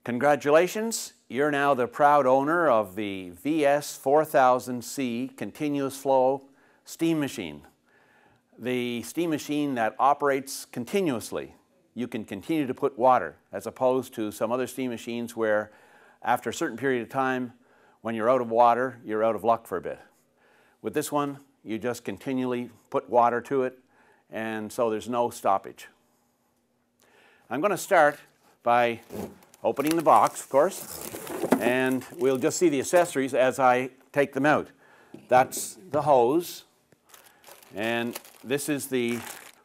Congratulations, you're now the proud owner of the VS4000C continuous flow steam machine. The steam machine that operates continuously. You can continue to put water as opposed to some other steam machines where after a certain period of time when you're out of water, you're out of luck for a bit. With this one, you just continually put water to it, and so there's no stoppage. I'm going to start by opening the box, of course, and we'll just see the accessories as I take them out. That's the hose, and this is the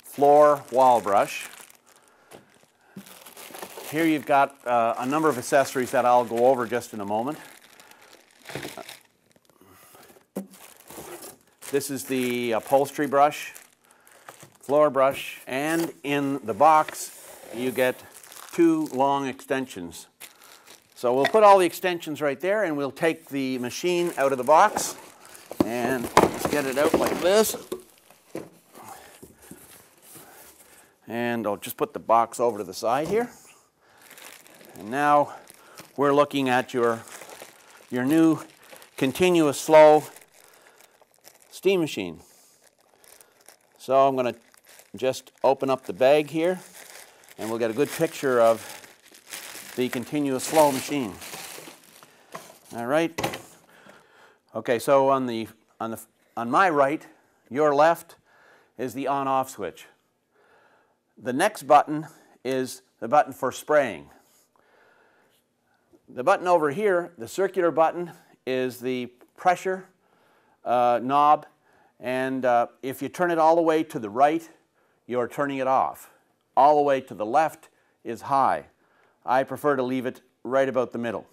floor wall brush. Here you've got a number of accessories that I'll go over just in a moment. This is the upholstery brush, floor brush, and in the box you get two long extensions. So we'll put all the extensions right there, and we'll take the machine out of the box and just get it out like this. And I'll just put the box over to the side here. And now we're looking at your new continuous flow steam machine. So I'm going to just open up the bag here, and we'll get a good picture of the continuous flow machine. All right. Okay, so on my right, your left, is the on-off switch. The next button is the button for spraying. The button over here, the circular button, is the pressure knob, and if you turn it all the way to the right, you're turning it off. All the way to the left is high. I prefer to leave it right about the middle.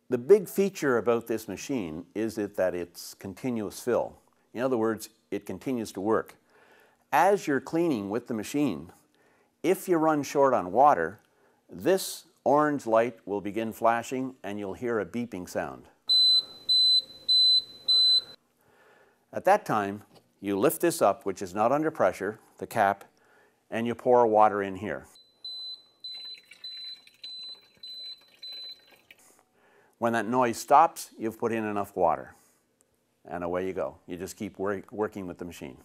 The big feature about this machine is that it's continuous fill. In other words, it continues to work. As you're cleaning with the machine, if you run short on water, this orange light will begin flashing and you'll hear a beeping sound. At that time, you lift this up, which is not under pressure, the cap, and you pour water in here. When that noise stops, you've put in enough water, and away you go. You just keep working with the machine.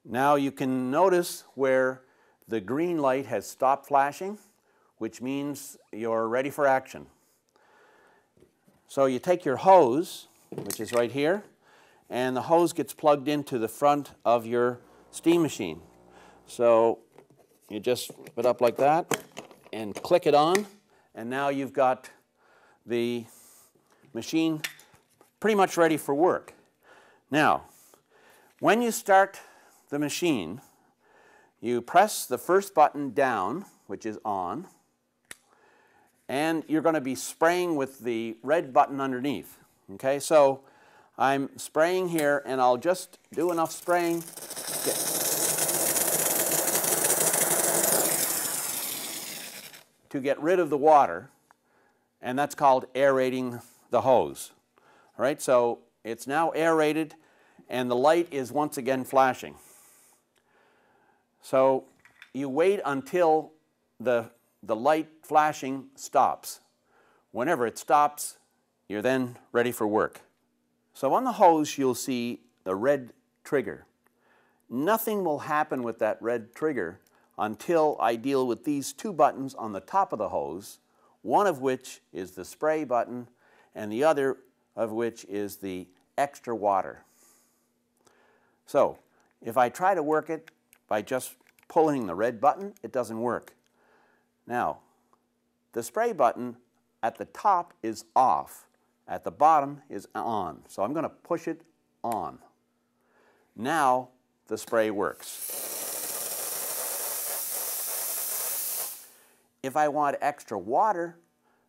Now you can notice where the green light has stopped flashing, which means you're ready for action. So you take your hose, which is right here, and the hose gets plugged into the front of your steam machine. So you just put it up like that and click it on, and now you've got the machine pretty much ready for work. Now, when you start the machine, you press the first button down, which is on, and you're going to be spraying with the red button underneath. Okay, so I'm spraying here, and I'll just do enough spraying to get rid of the water, and that's called aerating the hose. All right, so it's now aerated, and the light is once again flashing. So you wait until the light flashing stops. Whenever it stops, you're then ready for work. So on the hose, you'll see the red trigger. Nothing will happen with that red trigger until I deal with these two buttons on the top of the hose, one of which is the spray button, and the other of which is the extra water. So if I try to work it by just pulling the red button, it doesn't work. Now, the spray button at the top is off. At the bottom is on. So I'm going to push it on. Now the spray works. If I want extra water,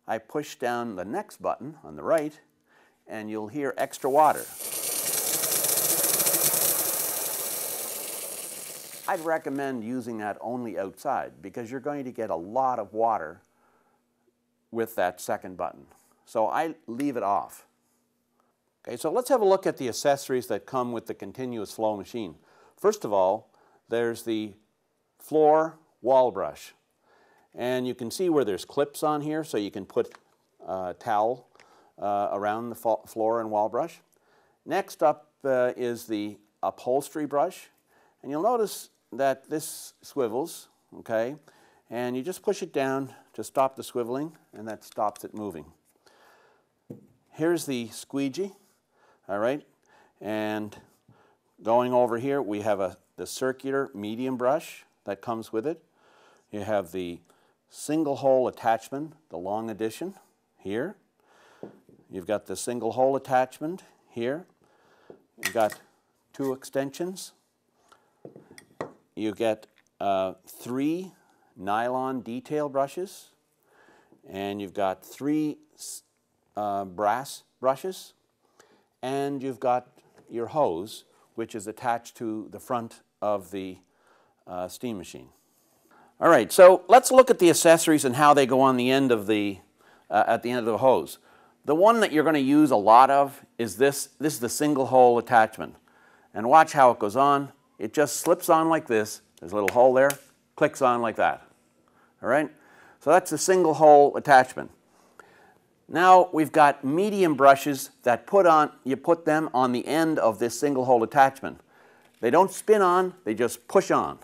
I push down the next button on the right, and you'll hear extra water. I'd recommend using that only outside because you're going to get a lot of water with that second button. So I leave it off. Okay, so let's have a look at the accessories that come with the continuous flow machine. First of all, there's the floor wall brush. And you can see where there's clips on here, so you can put towel around the floor and wall brush. Next up is the upholstery brush. And you'll notice that this swivels, okay? And you just push it down to stop the swiveling, and that stops it moving. Here's the squeegee, all right? And going over here, we have the circular medium brush that comes with it. You have the single hole attachment, the long addition here. You've got the single hole attachment here. You've got 2 extensions. You get 3 nylon detail brushes, and you've got 3 brass brushes, and you've got your hose, which is attached to the front of the steam machine. All right, so let's look at the accessories and how they go on the end of at the end of the hose. The one that you're going to use a lot of is this. This is the single hole attachment. And watch how it goes on. It just slips on like this. There's a little hole there, clicks on like that. All right? So that's the single hole attachment. Now we've got medium brushes that you put them on the end of this single hole attachment. They don't spin on, they just push on.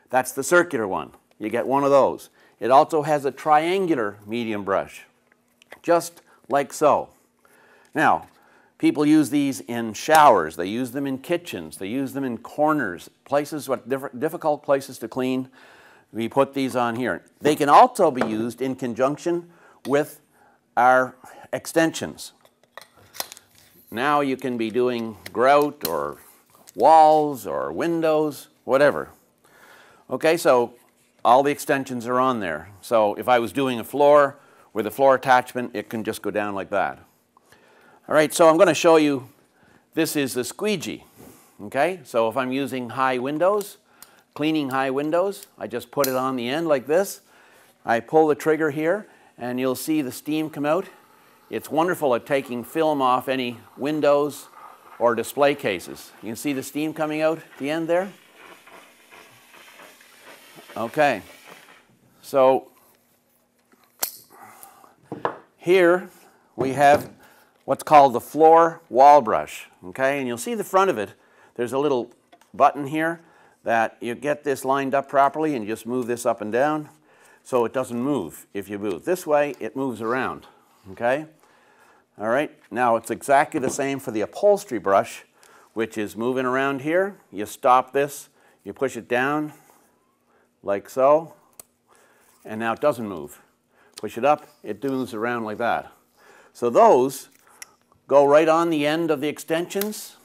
That's the circular one. You get one of those. It also has a triangular medium brush, just like so. Now, people use these in showers, they use them in kitchens, they use them in corners, places, difficult places to clean. We put these on here. They can also be used in conjunction with our extensions. Now you can be doing grout or walls or windows, whatever. Okay, so all the extensions are on there. So if I was doing a floor with a floor attachment, it can just go down like that. All right, so I'm going to show you, this is the squeegee. Okay, so if I'm using high windows, cleaning high windows, I just put it on the end like this. I pull the trigger here, and you'll see the steam come out. It's wonderful at taking film off any windows or display cases. You can see the steam coming out at the end there. Okay, so here we have what's called the floor wall brush, okay? And you'll see the front of it. There's a little button here that you get this lined up properly, and you just move this up and down so it doesn't move. If you move this way, it moves around, okay? All right, now it's exactly the same for the upholstery brush, which is moving around here. You stop this, you push it down like so, and now it doesn't move. Push it up, it moves around like that. So those go right on the end of the extensions,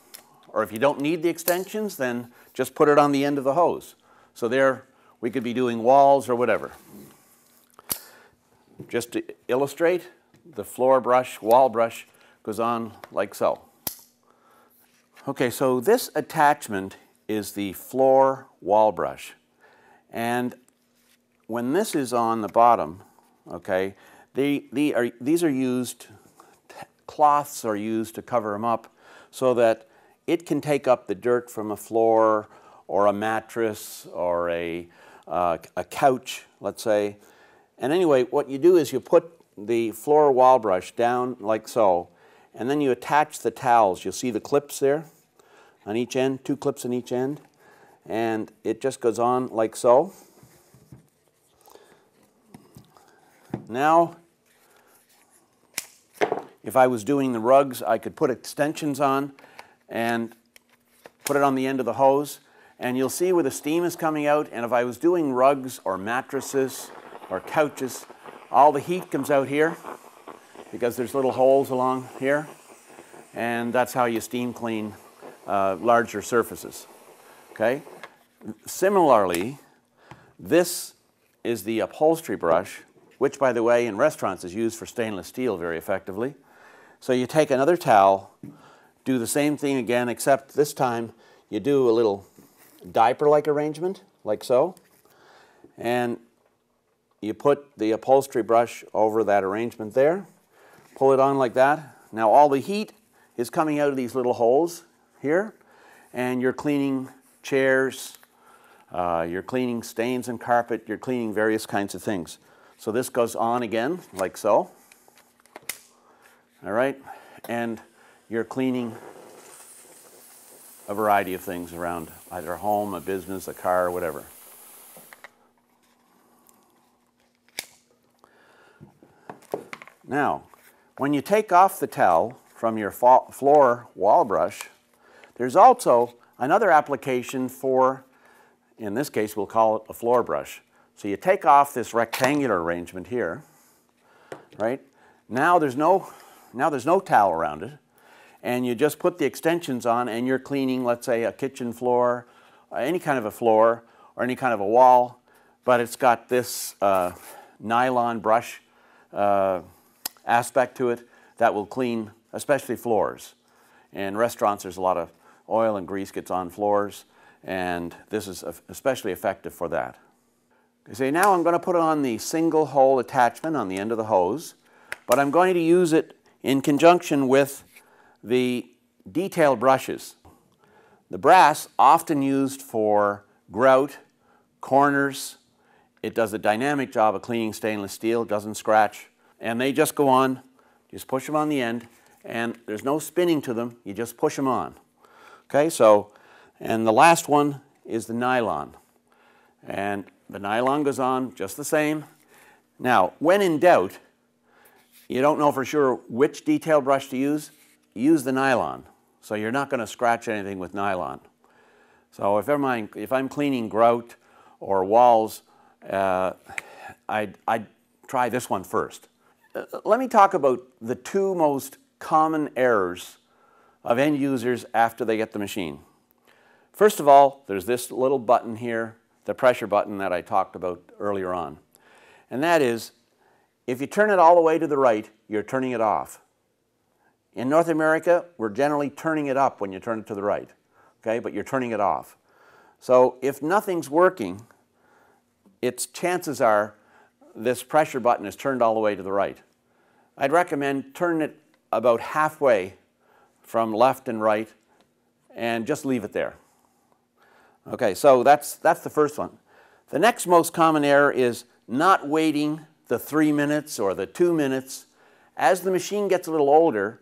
or if you don't need the extensions, then just put it on the end of the hose. So there we could be doing walls or whatever. Just to illustrate, the floor brush, wall brush, goes on like so. Okay, so this attachment is the floor wall brush. And when this is on the bottom, okay, these are used, cloths are used to cover them up so that it can take up the dirt from a floor or a mattress or a couch, let's say. And anyway, what you do is you put the floor wall brush down like so, and then you attach the towels. You'll see the clips there on each end, 2 clips on each end, and it just goes on like so. Now, if I was doing the rugs, I could put extensions on and put it on the end of the hose, and you'll see where the steam is coming out. And if I was doing rugs or mattresses or couches, all the heat comes out here because there's little holes along here, and that's how you steam clean larger surfaces. Okay? Similarly, this is the upholstery brush, which, by the way, in restaurants is used for stainless steel very effectively. So you take another towel, do the same thing again, except this time you do a little diaper-like arrangement, like so, and you put the upholstery brush over that arrangement there, pull it on like that. Now all the heat is coming out of these little holes here, and you're cleaning chairs, You're cleaning stains in carpet, you're cleaning various kinds of things. So this goes on again, like so. All right, and you're cleaning a variety of things around either a home, a business, a car, whatever. Now, when you take off the towel from your floor wall brush, there's also another application for, in this case, we'll call it a floor brush. So you take off this rectangular arrangement here, right? Now there's no towel around it, and you just put the extensions on and you're cleaning, let's say, a kitchen floor, any kind of a floor, or any kind of a wall, but it's got this nylon brush aspect to it that will clean especially floors. In restaurants, there's a lot of oil and grease gets on floors, and this is especially effective for that. You see, now I'm going to put on the single hole attachment on the end of the hose, but I'm going to use it in conjunction with the detail brushes. The brass, often used for grout, corners. It does a dynamic job of cleaning stainless steel, doesn't scratch, and they just go on. Just push them on the end, and there's no spinning to them, you just push them on. Okay, so, and the last one is the nylon. And the nylon goes on just the same. Now, when in doubt, you don't know for sure which detail brush to use the nylon. So you're not going to scratch anything with nylon. So if I'm cleaning grout or walls, I'd try this one first. Let me talk about the two most common errors of end users after they get the machine. First of all, there's this little button here, the pressure button that I talked about earlier on. And that is, if you turn it all the way to the right, you're turning it off. In North America, we're generally turning it up when you turn it to the right, okay? But you're turning it off. So if nothing's working, chances are this pressure button is turned all the way to the right. I'd recommend turning it about halfway from left and right and just leave it there. Okay, so that's the first one. The next most common error is not waiting the 3 minutes or the 2 minutes. As the machine gets a little older,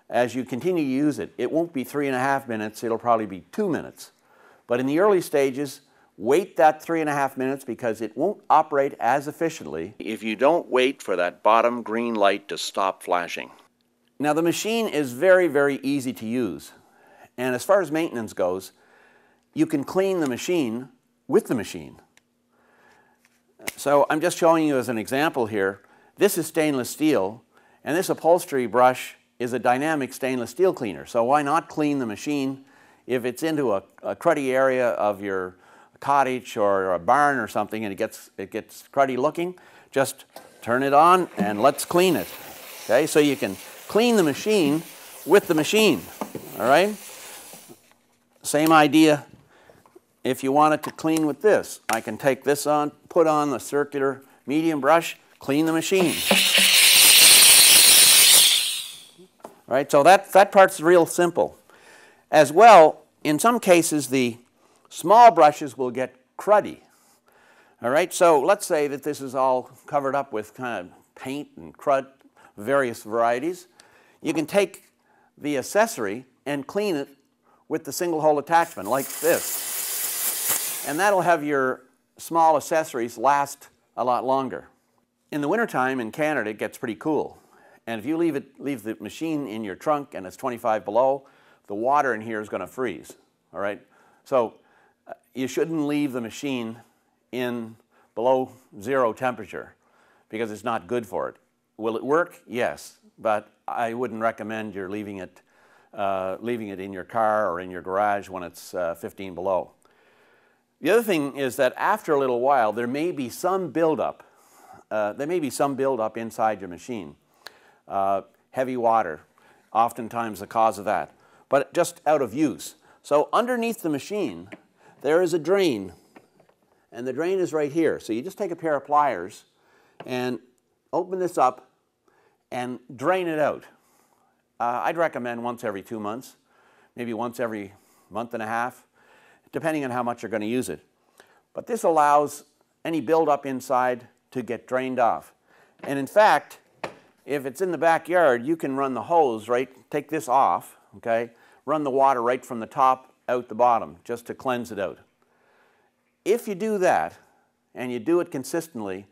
as you continue to use it, it won't be 3.5 minutes, it'll probably be 2 minutes. But in the early stages, wait that 3.5 minutes because it won't operate as efficiently if you don't wait for that bottom green light to stop flashing. Now the machine is very, very easy to use. And as far as maintenance goes, you can clean the machine with the machine. So I'm just showing you as an example here. This is stainless steel, and this upholstery brush is a dynamic stainless steel cleaner. So why not clean the machine if it's into a cruddy area of your cottage or a barn or something and it gets cruddy looking? Just turn it on and let's clean it. Okay, so you can clean the machine with the machine. All right? Same idea. If you want it to clean with this, I can take this on, put on the circular medium brush, clean the machine. All right, so that part's real simple. As well, in some cases, the small brushes will get cruddy. All right, so let's say that this is all covered up with kind of paint and crud, various varieties. You can take the accessory and clean it with the single hole attachment like this. And that'll have your small accessories last a lot longer. In the wintertime in Canada, it gets pretty cool. And if you leave the machine in your trunk and it's 25 below, the water in here is going to freeze. All right? So you shouldn't leave the machine in below 0 temperature because it's not good for it. Will it work? Yes. But I wouldn't recommend you're leaving it in your car or in your garage when it's 15 below. The other thing is that after a little while, there may be some buildup. Inside your machine. Heavy water, oftentimes the cause of that, but just out of use. So underneath the machine, there is a drain, and the drain is right here. So you just take a pair of pliers and open this up and drain it out. I'd recommend once every 2 months, maybe once every month and a half, depending on how much you're going to use it. But this allows any buildup inside to get drained off. And in fact, if it's in the backyard, you can run the hose, right, take this off, okay, run the water right from the top out the bottom just to cleanse it out. If you do that, and you do it consistently,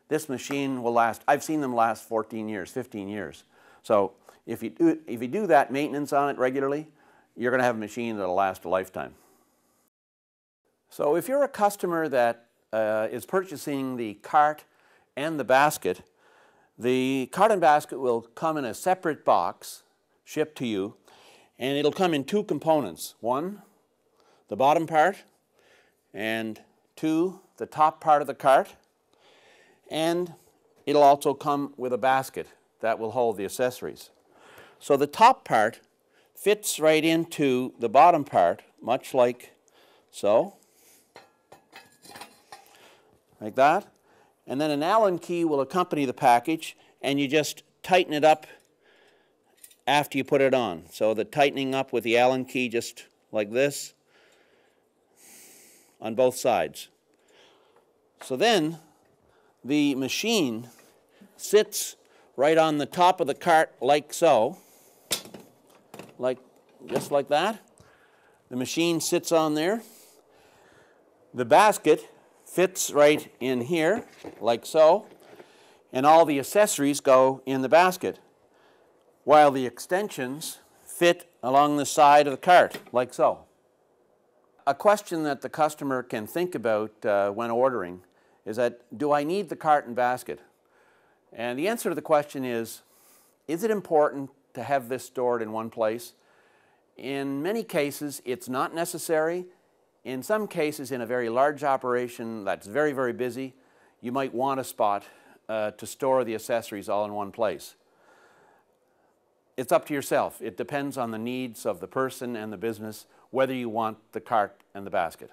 this machine will last. I've seen them last 14 years, 15 years. So if you do that maintenance on it regularly, you're going to have a machine that will last a lifetime. So if you're a customer that is purchasing the cart and the basket, the cart and basket will come in a separate box shipped to you, and it'll come in two components. One, the bottom part, and two, the top part of the cart, and it'll also come with a basket that will hold the accessories. So the top part fits right into the bottom part, much like so, like that. And then an Allen key will accompany the package, and you just tighten it up after you put it on. So the tightening up with the Allen key just like this on both sides. So then the machine sits right on the top of the cart like so, just like that. The machine sits on there. The basket fits right in here like so, and all the accessories go in the basket, while the extensions fit along the side of the cart like so. A question that the customer can think about when ordering is that, do I need the cart and basket? And the answer to the question is it important to have this stored in one place? In many cases, it's not necessary. In some cases, in a very large operation that's very, very busy, you might want a spot to store the accessories all in one place. It's up to yourself. It depends on the needs of the person and the business whether you want the cart and the basket.